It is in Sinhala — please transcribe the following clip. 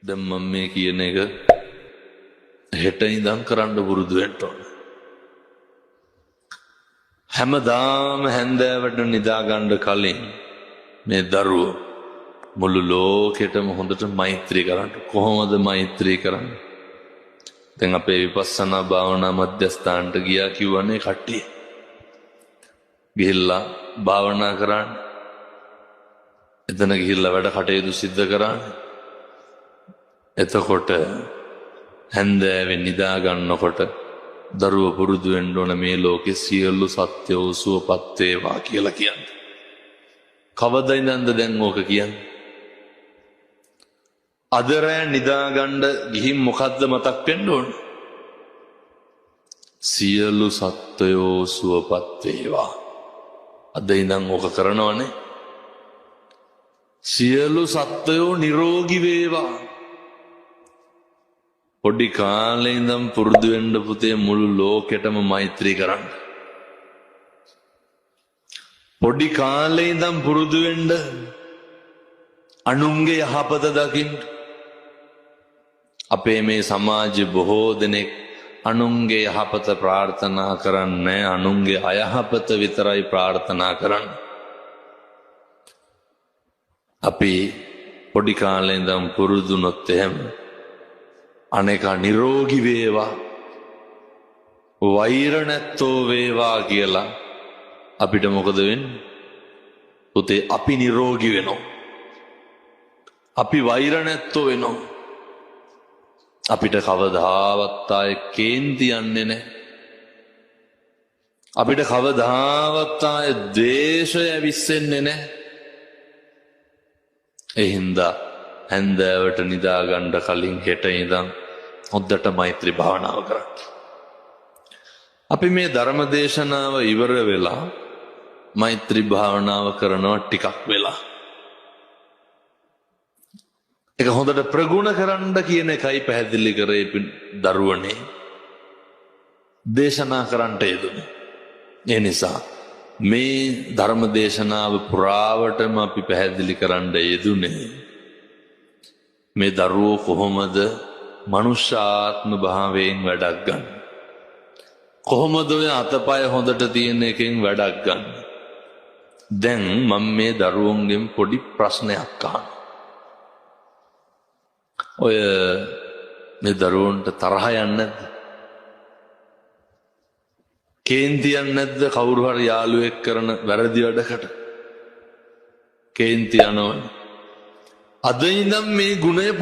දැන් මම මේ කියන එක හෙට ඉඳන් කරන්න පුරුදු වෙන්න ඕන. හැමදාම හැන්දෑවට නිදා ගන්න කලින් මේ දරුවෝ මුළු ලෝකෙටම හොඳට මෛත්‍රී කරන්න. කොහොමද මෛත්‍රී කරන්නේ? දැන් අපේ විපස්සනා භාවනා මධ්‍යස්ථානට ගියා කිව්වනේ කට්ටිය. ගිහිල්ලා භාවනා කරන්න. එතන ගිහිල්ලා වැඩ කටයුතු සිද්ධ කරන්න. එතකොට හැන්දෑවෙන් නිදා ගන්නකොට දරුව පුරුදු වෙන්න ඕන මේ ලෝකේ සියලු සත්‍යෝ සුවපත් වේවා කියලා කියන්නේ. කවදා ඉඳන්ද දැන් ඕක කියන්නේ? අද රෑ නිදා ගන්න ගිහින් මොකද්ද මතක් වෙන්න ඕන? සියලු සත්වයෝ සුවපත් වේවා. අද ඉඳන් ඕක කරනවනේ. සියලු සත්වයෝ නිරෝගී වේවා. පොඩි කාලේ ඉඳන් පුරුදු වෙන්න පුතේ මුළු ලෝකෙටම මෛත්‍රී කරන්න. පොඩි කාලේ ඉඳන් පුරුදු වෙන්න අනුන්ගේ යහපත දකින්න. අපේ මේ සමාජයේ බොහෝ දෙනෙක් අනුන්ගේ යහපත ප්‍රාර්ථනා කරන්නේ අනුන්ගේ අයහපත විතරයි ප්‍රාර්ථනා කරන්නේ. අපි පොඩි කාලේ ඉඳන් පුරුදුනොත් එහෙම අනේකා නිරෝගී වේවා වෛර නැත්තෝ වේවා කියලා අපිට මොකද වෙන්නේ? පුතේ අපි නිරෝගී වෙනවා. අපි වෛර නැත්තෝ වෙනවා. අපිට කවදාවත් ආයේ කේන්ති යන්නේ නැහැ. අපිට කවදාවත් ආයේ ද්වේෂය ඇවිස්සෙන්නේ නැහැ. ඒ හින්දා හැන්දෑවට නිදා ගන්න කලින් හෙට ඉඳන් හොද්දට මෛත්‍රී භාවනාව කරන්න. අපි මේ ධර්ම දේශනාව ඉවර වෙලා මෛත්‍රී භාවනාව කරනවා ටිකක් වෙලා. ඒක හොඳට ප්‍රගුණ කරන්න කියන එකයි පැහැදිලි කරේ දරුවනේ. දේශනා කරන්නට යෙදුනේ. ඒ නිසා මේ ධර්ම දේශනාව පුරාවටම අපි පැහැදිලි කරන්න යෙදුනේ මේ දරුවෝ කොහොමද මනුෂ්‍යාත්ම භාවයෙන් වැඩක් ගන්න. කොහොමද ඔය අතපය හොඳට තියෙන එකෙන් වැඩක් ගන්න. දැන් මම මේ දරුවන්ගෙන් පොඩි ප්‍රශ්නයක් අහනවා. ඔය මේ දරුවන්ට තරහ යන්නේ නැද්ද? කේන්ති යන්නේ නැද්ද කවුරු හරි යාළුවෙක් කරන වැරදි වැඩකට? කේන්ති යනවනේ. අද ඉඳන් මේ ගුණය